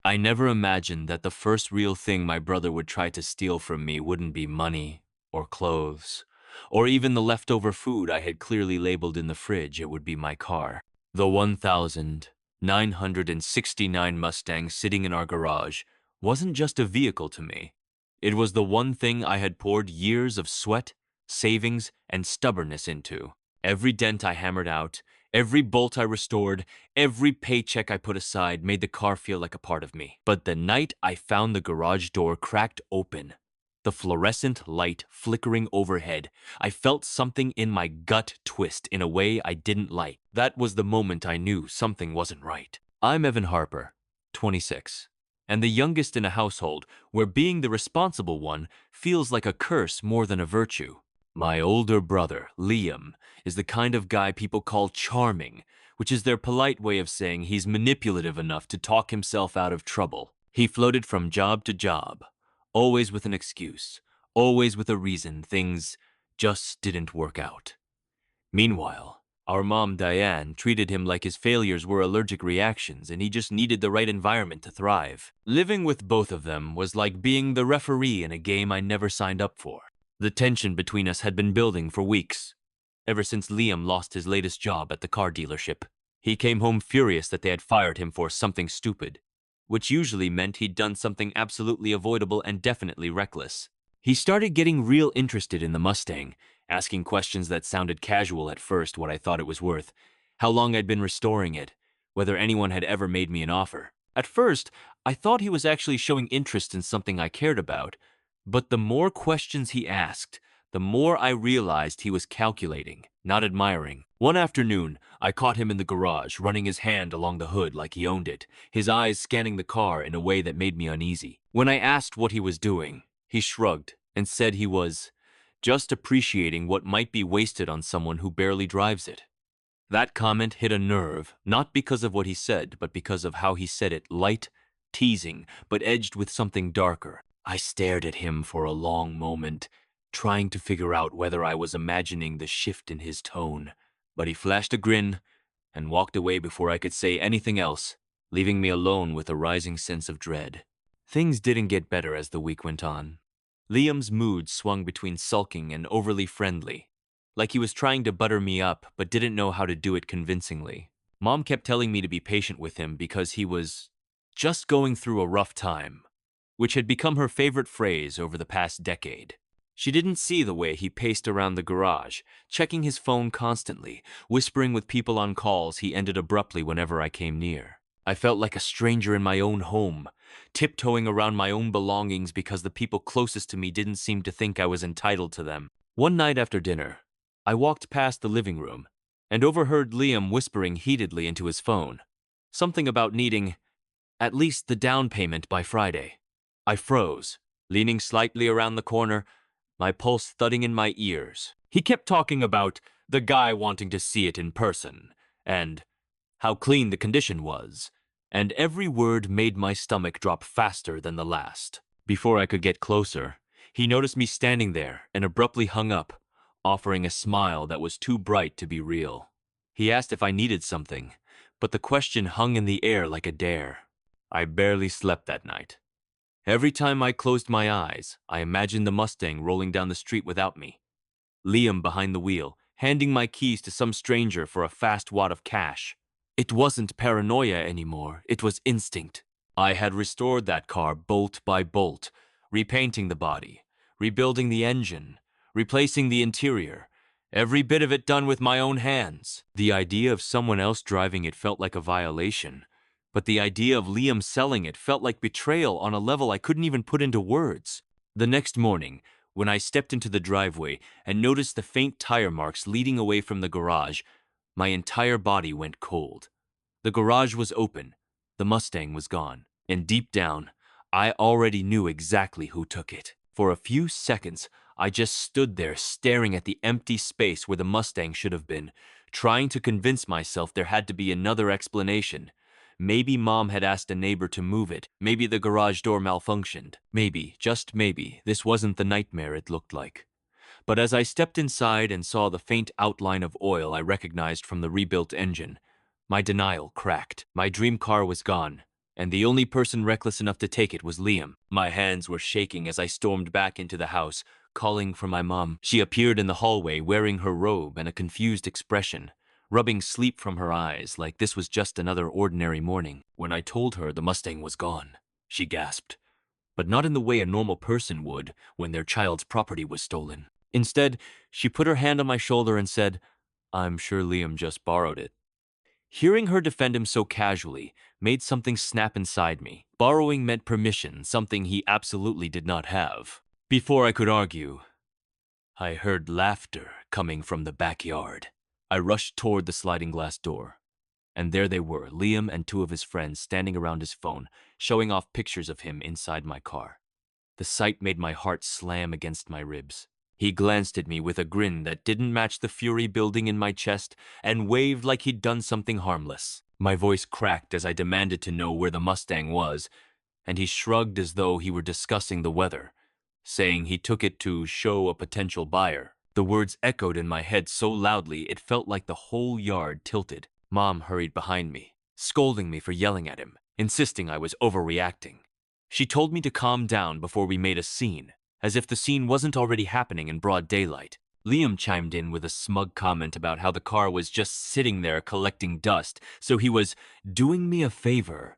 I never imagined that the first real thing my brother would try to steal from me wouldn't be money, or clothes, or even the leftover food I had clearly labeled in the fridge. It would be my car. The 1969 Mustang sitting in our garage wasn't just a vehicle to me. It was the one thing I had poured years of sweat, savings, and stubbornness into. Every dent I hammered out, every bolt I restored, every paycheck I put aside made the car feel like a part of me. But the night I found the garage door cracked open, the fluorescent light flickering overhead, I felt something in my gut twist in a way I didn't like. That was the moment I knew something wasn't right. I'm Evan Harper, 26, and the youngest in a household where being the responsible one feels like a curse more than a virtue. My older brother, Liam, is the kind of guy people call charming, which is their polite way of saying he's manipulative enough to talk himself out of trouble. He floated from job to job, always with an excuse, always with a reason things just didn't work out. Meanwhile, our mom, Diane, treated him like his failures were allergic reactions and he just needed the right environment to thrive. Living with both of them was like being the referee in a game I never signed up for. The tension between us had been building for weeks, ever since Liam lost his latest job at the car dealership. He came home furious that they had fired him for something stupid, which usually meant he'd done something absolutely avoidable and definitely reckless. He started getting real interested in the Mustang, asking questions that sounded casual at first, what I thought it was worth, how long I'd been restoring it, whether anyone had ever made me an offer. At first, I thought he was actually showing interest in something I cared about, but the more questions he asked, the more I realized he was calculating, not admiring. One afternoon, I caught him in the garage, running his hand along the hood like he owned it, his eyes scanning the car in a way that made me uneasy. When I asked what he was doing, he shrugged and said he was just appreciating what might be wasted on someone who barely drives it. That comment hit a nerve, not because of what he said, but because of how he said it, light, teasing, but edged with something darker. I stared at him for a long moment, trying to figure out whether I was imagining the shift in his tone, but he flashed a grin and walked away before I could say anything else, leaving me alone with a rising sense of dread. Things didn't get better as the week went on. Liam's mood swung between sulking and overly friendly, like he was trying to butter me up but didn't know how to do it convincingly. Mom kept telling me to be patient with him because he was just going through a rough time, which had become her favorite phrase over the past decade. She didn't see the way he paced around the garage, checking his phone constantly, whispering with people on calls he ended abruptly whenever I came near. I felt like a stranger in my own home, tiptoeing around my own belongings because the people closest to me didn't seem to think I was entitled to them. One night after dinner, I walked past the living room and overheard Liam whispering heatedly into his phone, something about needing at least the down payment by Friday. I froze, leaning slightly around the corner, my pulse thudding in my ears. He kept talking about the guy wanting to see it in person, and how clean the condition was, and every word made my stomach drop faster than the last. Before I could get closer, he noticed me standing there and abruptly hung up, offering a smile that was too bright to be real. He asked if I needed something, but the question hung in the air like a dare. I barely slept that night. Every time I closed my eyes, I imagined the Mustang rolling down the street without me, Liam behind the wheel, handing my keys to some stranger for a fast wad of cash. It wasn't paranoia anymore, it was instinct. I had restored that car bolt by bolt, repainting the body, rebuilding the engine, replacing the interior, every bit of it done with my own hands. The idea of someone else driving it felt like a violation, but the idea of Liam selling it felt like betrayal on a level I couldn't even put into words. The next morning, when I stepped into the driveway and noticed the faint tire marks leading away from the garage, my entire body went cold. The garage was open, the Mustang was gone, and deep down, I already knew exactly who took it. For a few seconds, I just stood there staring at the empty space where the Mustang should have been, trying to convince myself there had to be another explanation. Maybe Mom had asked a neighbor to move it. Maybe the garage door malfunctioned. Maybe, just maybe, this wasn't the nightmare it looked like. But as I stepped inside and saw the faint outline of oil I recognized from the rebuilt engine, my denial cracked. My dream car was gone, and the only person reckless enough to take it was Liam. My hands were shaking as I stormed back into the house, calling for my mom. She appeared in the hallway wearing her robe and a confused expression, rubbing sleep from her eyes like this was just another ordinary morning. When I told her the Mustang was gone, she gasped, but not in the way a normal person would when their child's property was stolen. Instead, she put her hand on my shoulder and said, "I'm sure Liam just borrowed it." Hearing her defend him so casually made something snap inside me. Borrowing meant permission, something he absolutely did not have. Before I could argue, I heard laughter coming from the backyard. I rushed toward the sliding glass door, and there they were, Liam and two of his friends standing around his phone, showing off pictures of him inside my car. The sight made my heart slam against my ribs. He glanced at me with a grin that didn't match the fury building in my chest and waved like he'd done something harmless. My voice cracked as I demanded to know where the Mustang was, and he shrugged as though he were discussing the weather, saying he took it to show a potential buyer. The words echoed in my head so loudly it felt like the whole yard tilted. Mom hurried behind me, scolding me for yelling at him, insisting I was overreacting. She told me to calm down before we made a scene, as if the scene wasn't already happening in broad daylight. Liam chimed in with a smug comment about how the car was just sitting there collecting dust, so he was doing me a favor.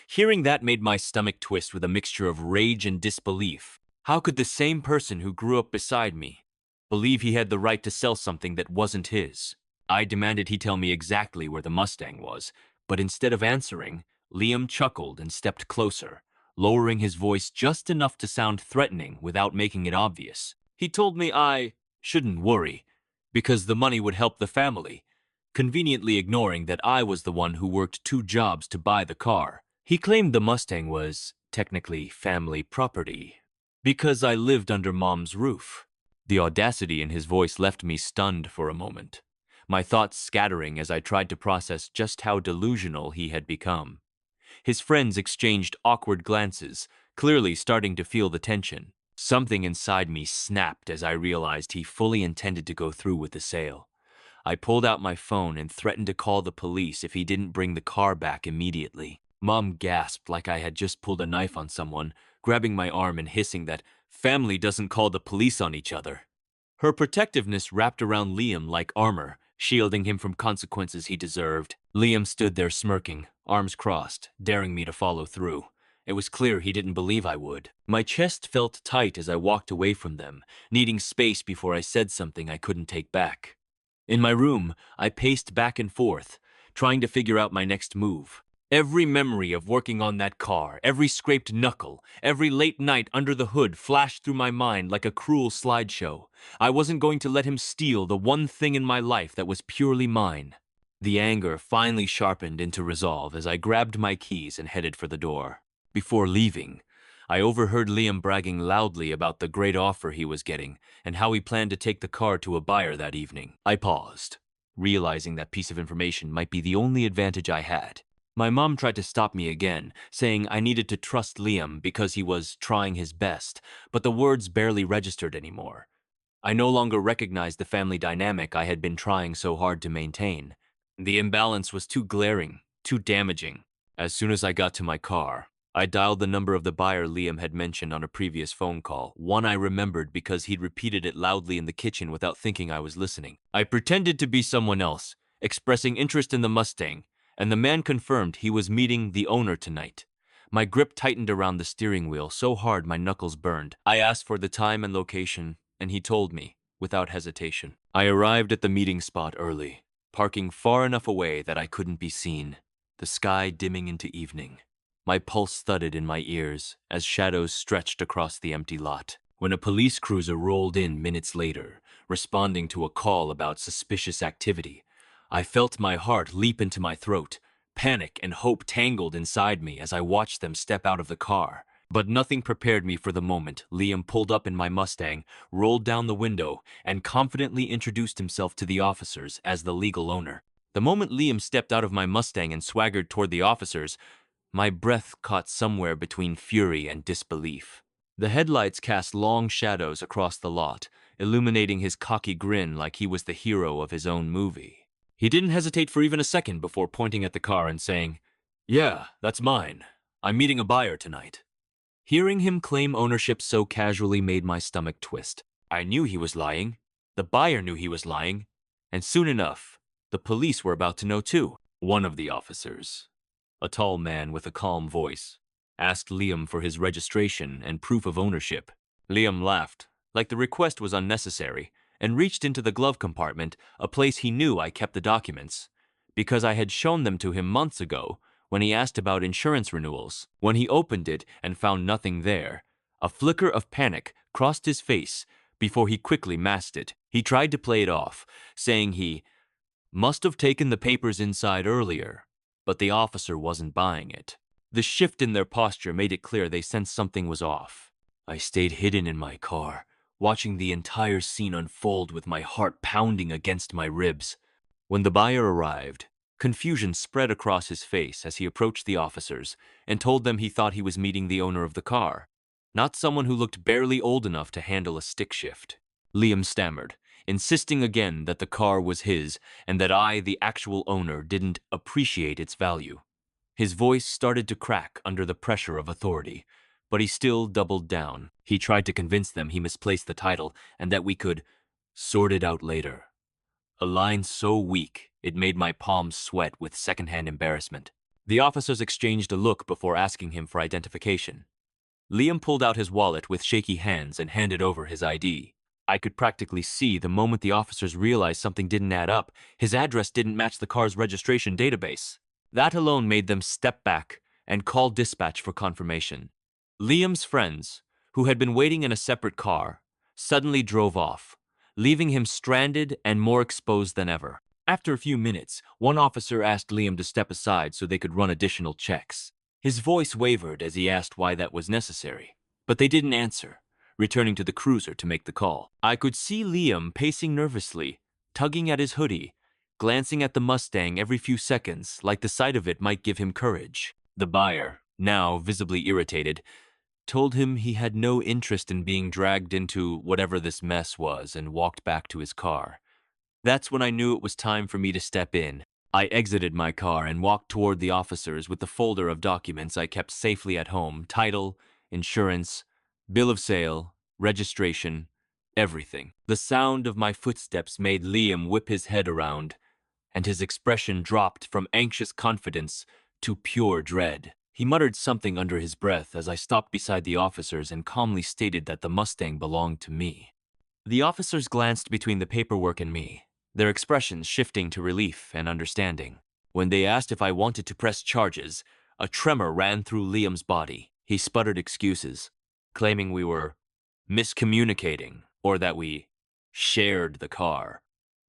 Hearing that made my stomach twist with a mixture of rage and disbelief. How could the same person who grew up beside me believe he had the right to sell something that wasn't his? I demanded he tell me exactly where the Mustang was, but instead of answering, Liam chuckled and stepped closer, lowering his voice just enough to sound threatening without making it obvious. He told me I shouldn't worry, because the money would help the family, conveniently ignoring that I was the one who worked 2 jobs to buy the car. He claimed the Mustang was technically family property, because I lived under Mom's roof. The audacity in his voice left me stunned for a moment, my thoughts scattering as I tried to process just how delusional he had become. His friends exchanged awkward glances, clearly starting to feel the tension. Something inside me snapped as I realized he fully intended to go through with the sale. I pulled out my phone and threatened to call the police if he didn't bring the car back immediately. Mom gasped like I had just pulled a knife on someone, grabbing my arm and hissing that family doesn't call the police on each other. Her protectiveness wrapped around Liam like armor, shielding him from consequences he deserved. Liam stood there smirking, arms crossed, daring me to follow through. It was clear he didn't believe I would. My chest felt tight as I walked away from them, needing space before I said something I couldn't take back. In my room, I paced back and forth, trying to figure out my next move. Every memory of working on that car, every scraped knuckle, every late night under the hood flashed through my mind like a cruel slideshow. I wasn't going to let him steal the one thing in my life that was purely mine. The anger finally sharpened into resolve as I grabbed my keys and headed for the door. Before leaving, I overheard Liam bragging loudly about the great offer he was getting and how he planned to take the car to a buyer that evening. I paused, realizing that piece of information might be the only advantage I had. My mom tried to stop me again, saying I needed to trust Liam because he was trying his best, but the words barely registered anymore. I no longer recognized the family dynamic I had been trying so hard to maintain. The imbalance was too glaring, too damaging. As soon as I got to my car, I dialed the number of the buyer Liam had mentioned on a previous phone call, one I remembered because he'd repeated it loudly in the kitchen without thinking I was listening. I pretended to be someone else, expressing interest in the Mustang, and the man confirmed he was meeting the owner tonight. My grip tightened around the steering wheel so hard my knuckles burned. I asked for the time and location, and he told me, without hesitation. I arrived at the meeting spot early, parking far enough away that I couldn't be seen, the sky dimming into evening. My pulse thudded in my ears as shadows stretched across the empty lot. When a police cruiser rolled in minutes later, responding to a call about suspicious activity, I felt my heart leap into my throat. Panic and hope tangled inside me as I watched them step out of the car. But nothing prepared me for the moment Liam pulled up in my Mustang, rolled down the window, and confidently introduced himself to the officers as the legal owner. The moment Liam stepped out of my Mustang and swaggered toward the officers, my breath caught somewhere between fury and disbelief. The headlights cast long shadows across the lot, illuminating his cocky grin like he was the hero of his own movie. He didn't hesitate for even a second before pointing at the car and saying, Yeah, that's mine. I'm meeting a buyer tonight. Hearing him claim ownership so casually made my stomach twist. I knew he was lying. The buyer knew he was lying. And soon enough, the police were about to know too. One of the officers, a tall man with a calm voice, asked Liam for his registration and proof of ownership. Liam laughed, like the request was unnecessary, and reached into the glove compartment, a place he knew I kept the documents, because I had shown them to him months ago when he asked about insurance renewals. When he opened it and found nothing there, a flicker of panic crossed his face before he quickly masked it. He tried to play it off, saying he must have taken the papers inside earlier, but the officer wasn't buying it. The shift in their posture made it clear they sensed something was off. I stayed hidden in my car, watching the entire scene unfold with my heart pounding against my ribs. When the buyer arrived, confusion spread across his face as he approached the officers and told them he thought he was meeting the owner of the car, not someone who looked barely old enough to handle a stick shift. Liam stammered, insisting again that the car was his and that I, the actual owner, didn't appreciate its value. His voice started to crack under the pressure of authority, but he still doubled down. He tried to convince them he misplaced the title and that we could sort it out later. A line so weak, it made my palms sweat with secondhand embarrassment. The officers exchanged a look before asking him for identification. Liam pulled out his wallet with shaky hands and handed over his ID. I could practically see the moment the officers realized something didn't add up. His address didn't match the car's registration database. That alone made them step back and call dispatch for confirmation. Liam's friends, who had been waiting in a separate car, suddenly drove off, leaving him stranded and more exposed than ever. After a few minutes, one officer asked Liam to step aside so they could run additional checks. His voice wavered as he asked why that was necessary, but they didn't answer, returning to the cruiser to make the call. I could see Liam pacing nervously, tugging at his hoodie, glancing at the Mustang every few seconds like the sight of it might give him courage. The buyer, now visibly irritated, told him he had no interest in being dragged into whatever this mess was and walked back to his car. That's when I knew it was time for me to step in. I exited my car and walked toward the officers with the folder of documents I kept safely at home: title, insurance, bill of sale, registration, everything. The sound of my footsteps made Liam whip his head around, and his expression dropped from anxious confidence to pure dread. He muttered something under his breath as I stopped beside the officers and calmly stated that the Mustang belonged to me. The officers glanced between the paperwork and me, their expressions shifting to relief and understanding. When they asked if I wanted to press charges, a tremor ran through Liam's body. He sputtered excuses, claiming we were miscommunicating or that we shared the car.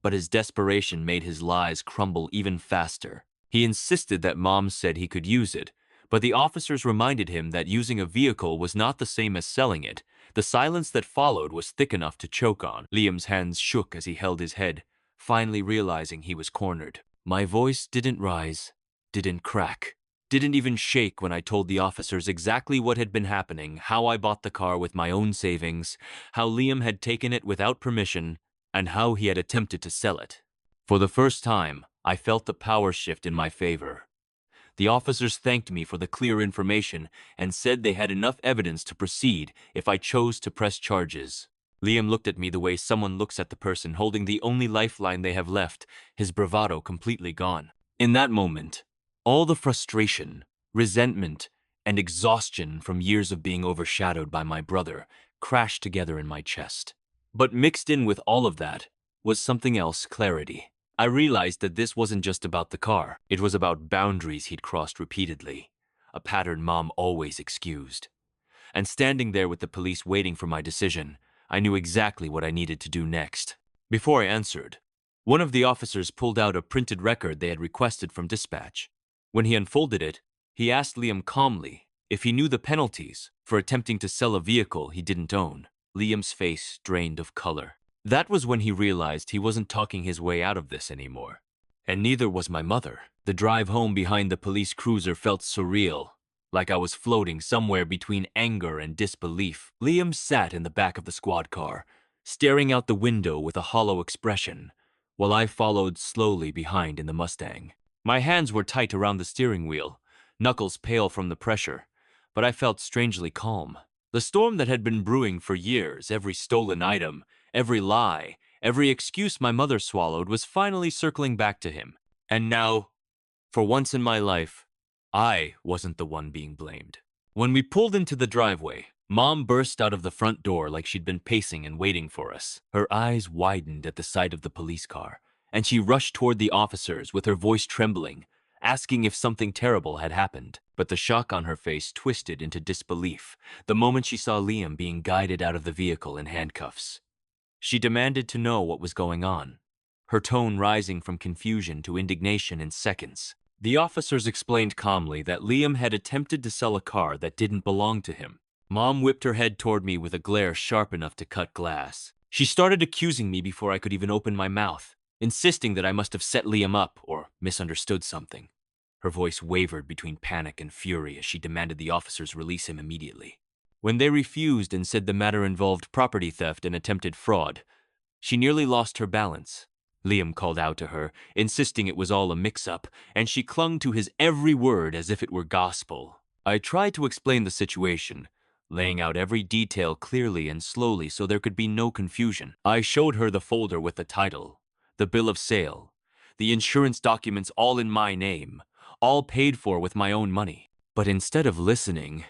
But his desperation made his lies crumble even faster. He insisted that Mom said he could use it, but the officers reminded him that using a vehicle was not the same as selling it. The silence that followed was thick enough to choke on. Liam's hands shook as he held his head, finally realizing he was cornered. My voice didn't rise, didn't crack, didn't even shake when I told the officers exactly what had been happening, how I bought the car with my own savings, how Liam had taken it without permission, and how he had attempted to sell it. For the first time, I felt the power shift in my favor. The officers thanked me for the clear information and said they had enough evidence to proceed if I chose to press charges. Liam looked at me the way someone looks at the person holding the only lifeline they have left, his bravado completely gone. In that moment, all the frustration, resentment, and exhaustion from years of being overshadowed by my brother crashed together in my chest. But mixed in with all of that was something else: clarity. I realized that this wasn't just about the car. It was about boundaries he'd crossed repeatedly, a pattern Mom always excused. And standing there with the police waiting for my decision, I knew exactly what I needed to do next. Before I answered, one of the officers pulled out a printed record they had requested from dispatch. When he unfolded it, he asked Liam calmly if he knew the penalties for attempting to sell a vehicle he didn't own. Liam's face drained of color. That was when he realized he wasn't talking his way out of this anymore. And neither was my mother. The drive home behind the police cruiser felt surreal, like I was floating somewhere between anger and disbelief. Liam sat in the back of the squad car, staring out the window with a hollow expression, while I followed slowly behind in the Mustang. My hands were tight around the steering wheel, knuckles pale from the pressure, but I felt strangely calm. The storm that had been brewing for years, every stolen item, every lie, every excuse my mother swallowed was finally circling back to him. And now, for once in my life, I wasn't the one being blamed. When we pulled into the driveway, Mom burst out of the front door like she'd been pacing and waiting for us. Her eyes widened at the sight of the police car, and she rushed toward the officers with her voice trembling, asking if something terrible had happened. But the shock on her face twisted into disbelief the moment she saw Liam being guided out of the vehicle in handcuffs. She demanded to know what was going on, her tone rising from confusion to indignation in seconds. The officers explained calmly that Liam had attempted to sell a car that didn't belong to him. Mom whipped her head toward me with a glare sharp enough to cut glass. She started accusing me before I could even open my mouth, insisting that I must have set Liam up or misunderstood something. Her voice wavered between panic and fury as she demanded the officers release him immediately. When they refused and said the matter involved property theft and attempted fraud, she nearly lost her balance. Liam called out to her, insisting it was all a mix-up, and she clung to his every word as if it were gospel. I tried to explain the situation, laying out every detail clearly and slowly so there could be no confusion. I showed her the folder with the title, the bill of sale, the insurance documents all in my name, all paid for with my own money. But instead of listening,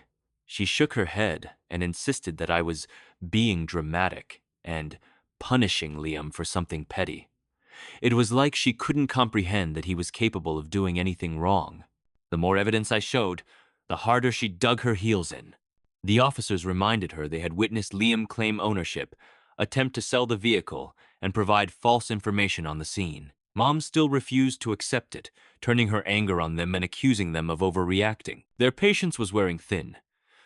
she shook her head and insisted that I was being dramatic and punishing Liam for something petty. It was like she couldn't comprehend that he was capable of doing anything wrong. The more evidence I showed, the harder she dug her heels in. The officers reminded her they had witnessed Liam claim ownership, attempt to sell the vehicle, and provide false information on the scene. Mom still refused to accept it, turning her anger on them and accusing them of overreacting. Their patience was wearing thin,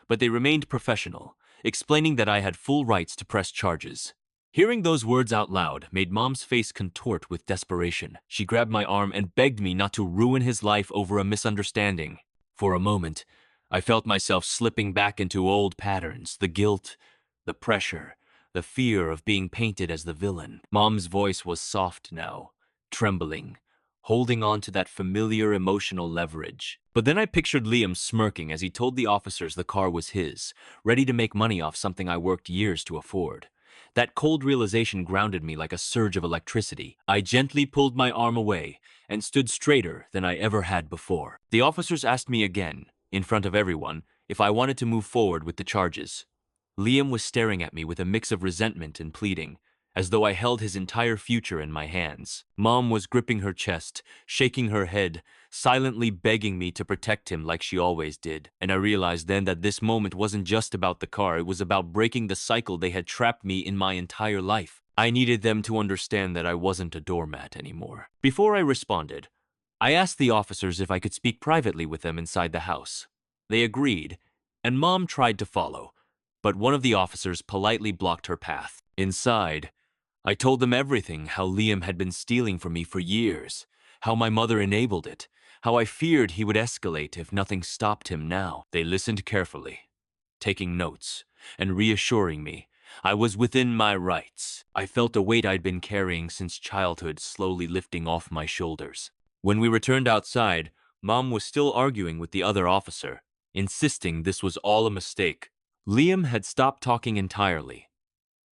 but they remained professional, explaining that I had full rights to press charges. Hearing those words out loud made Mom's face contort with desperation. She grabbed my arm and begged me not to ruin his life over a misunderstanding. For a moment, I felt myself slipping back into old patterns, the guilt, the pressure, the fear of being painted as the villain. Mom's voice was soft now, trembling, holding on to that familiar emotional leverage. But then I pictured Liam smirking as he told the officers the car was his, ready to make money off something I worked years to afford. That cold realization grounded me like a surge of electricity. I gently pulled my arm away and stood straighter than I ever had before. The officers asked me again, in front of everyone, if I wanted to move forward with the charges. Liam was staring at me with a mix of resentment and pleading, as though I held his entire future in my hands. Mom was gripping her chest, shaking her head, silently begging me to protect him like she always did. And I realized then that this moment wasn't just about the car, it was about breaking the cycle they had trapped me in my entire life. I needed them to understand that I wasn't a doormat anymore. Before I responded, I asked the officers if I could speak privately with them inside the house. They agreed, and Mom tried to follow, but one of the officers politely blocked her path. Inside, I told them everything, how Liam had been stealing from me for years, how my mother enabled it, how I feared he would escalate if nothing stopped him now. They listened carefully, taking notes and reassuring me I was within my rights. I felt a weight I'd been carrying since childhood slowly lifting off my shoulders. When we returned outside, Mom was still arguing with the other officer, insisting this was all a mistake. Liam had stopped talking entirely.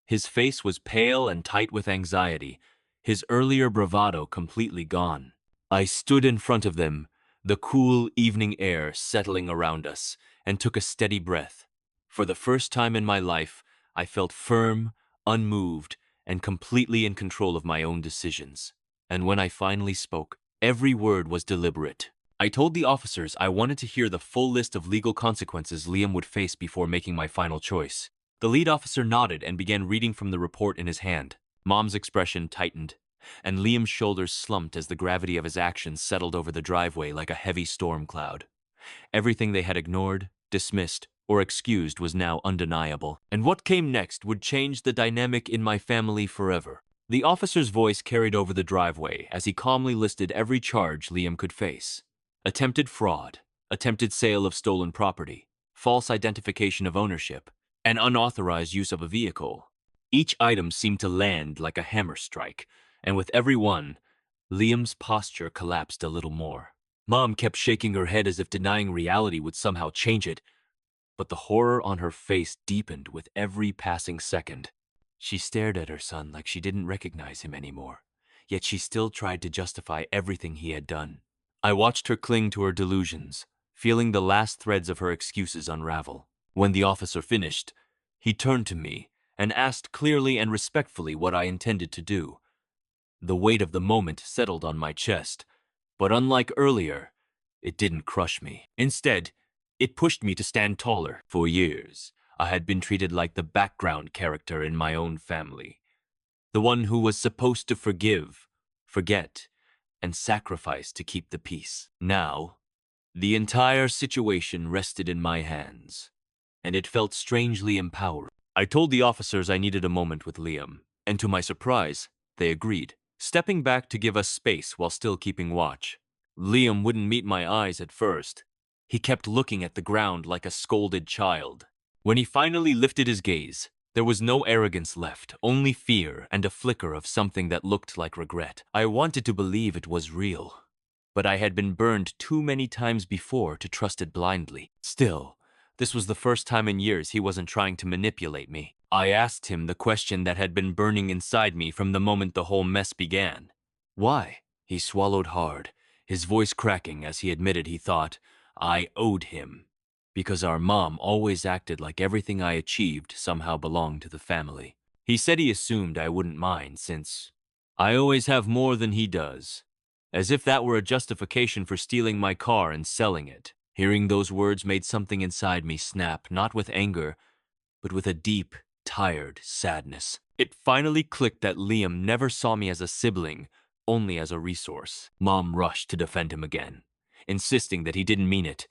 His face was pale and tight with anxiety, his earlier bravado completely gone. I stood in front of them, the cool evening air settling around us, and took a steady breath. For the first time in my life, I felt firm, unmoved, and completely in control of my own decisions. And when I finally spoke, every word was deliberate. I told the officers I wanted to hear the full list of legal consequences Liam would face before making my final choice. The lead officer nodded and began reading from the report in his hand. Mom's expression tightened, and Liam's shoulders slumped as the gravity of his actions settled over the driveway like a heavy storm cloud. Everything they had ignored, dismissed, or excused was now undeniable, and what came next would change the dynamic in my family forever. The officer's voice carried over the driveway as he calmly listed every charge Liam could face. Attempted fraud, attempted sale of stolen property, false identification of ownership, and unauthorized use of a vehicle. Each item seemed to land like a hammer strike, and with every one, Liam's posture collapsed a little more. Mom kept shaking her head as if denying reality would somehow change it, but the horror on her face deepened with every passing second. She stared at her son like she didn't recognize him anymore, yet she still tried to justify everything he had done. I watched her cling to her delusions, feeling the last threads of her excuses unravel. When the officer finished, he turned to me and asked clearly and respectfully what I intended to do. The weight of the moment settled on my chest, but unlike earlier, it didn't crush me. Instead, it pushed me to stand taller. For years, I had been treated like the background character in my own family, the one who was supposed to forgive, forget, and sacrifice to keep the peace. Now, the entire situation rested in my hands, and it felt strangely empowering. I told the officers I needed a moment with Liam, and to my surprise, they agreed, stepping back to give us space while still keeping watch. Liam wouldn't meet my eyes at first. He kept looking at the ground like a scolded child. When he finally lifted his gaze, there was no arrogance left, only fear and a flicker of something that looked like regret. I wanted to believe it was real, but I had been burned too many times before to trust it blindly. Still, this was the first time in years he wasn't trying to manipulate me. I asked him the question that had been burning inside me from the moment the whole mess began. Why? He swallowed hard, his voice cracking as he admitted he thought I owed him, because our mom always acted like everything I achieved somehow belonged to the family. He said he assumed I wouldn't mind since I always have more than he does, as if that were a justification for stealing my car and selling it. Hearing those words made something inside me snap, not with anger, but with a deep, tired sadness. It finally clicked that Liam never saw me as a sibling, only as a resource. Mom rushed to defend him again, insisting that he didn't mean it,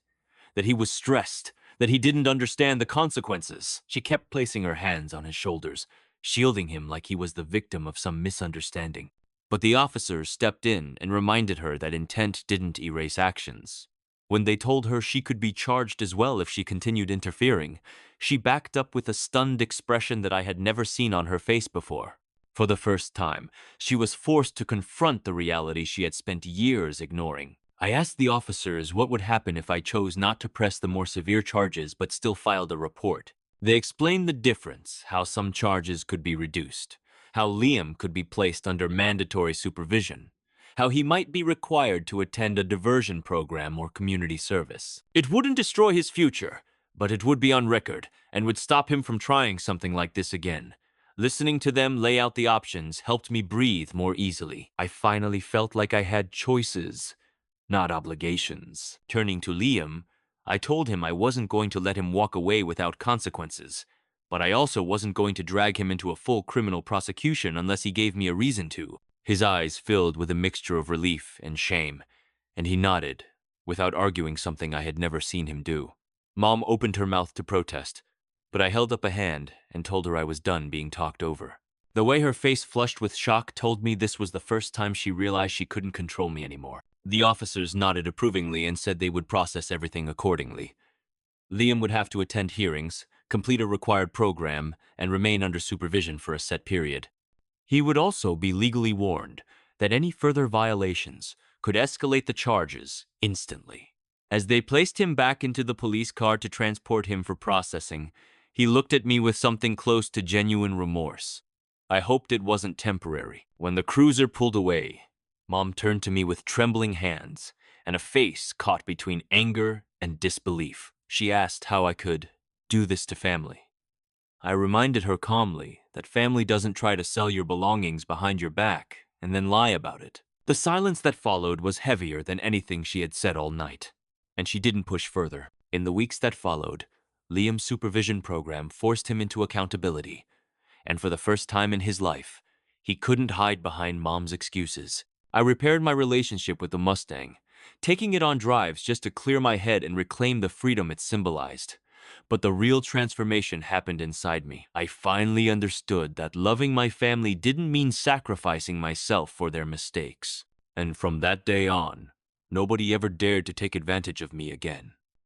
that he was stressed, that he didn't understand the consequences. She kept placing her hands on his shoulders, shielding him like he was the victim of some misunderstanding. But the officers stepped in and reminded her that intent didn't erase actions. When they told her she could be charged as well if she continued interfering, she backed up with a stunned expression that I had never seen on her face before. For the first time, she was forced to confront the reality she had spent years ignoring. I asked the officers what would happen if I chose not to press the more severe charges but still filed a report. They explained the difference, how some charges could be reduced, how Liam could be placed under mandatory supervision, how he might be required to attend a diversion program or community service. It wouldn't destroy his future, but it would be on record and would stop him from trying something like this again. Listening to them lay out the options helped me breathe more easily. I finally felt like I had choices, not obligations. Turning to Liam, I told him I wasn't going to let him walk away without consequences, but I also wasn't going to drag him into a full criminal prosecution unless he gave me a reason to. His eyes filled with a mixture of relief and shame, and he nodded, without arguing something I had never seen him do. Mom opened her mouth to protest, but I held up a hand and told her I was done being talked over. The way her face flushed with shock told me this was the first time she realized she couldn't control me anymore. The officers nodded approvingly and said they would process everything accordingly. Liam would have to attend hearings, complete a required program, and remain under supervision for a set period. He would also be legally warned that any further violations could escalate the charges instantly. As they placed him back into the police car to transport him for processing, he looked at me with something close to genuine remorse. I hoped it wasn't temporary. When the cruiser pulled away, Mom turned to me with trembling hands and a face caught between anger and disbelief. She asked how I could do this to family. I reminded her calmly that family doesn't try to sell your belongings behind your back and then lie about it. The silence that followed was heavier than anything she had said all night, and she didn't push further. In the weeks that followed, Liam's supervision program forced him into accountability, and for the first time in his life, he couldn't hide behind Mom's excuses. I repaired my relationship with the Mustang, taking it on drives just to clear my head and reclaim the freedom it symbolized. But the real transformation happened inside me. I finally understood that loving my family didn't mean sacrificing myself for their mistakes. And from that day on, nobody ever dared to take advantage of me again.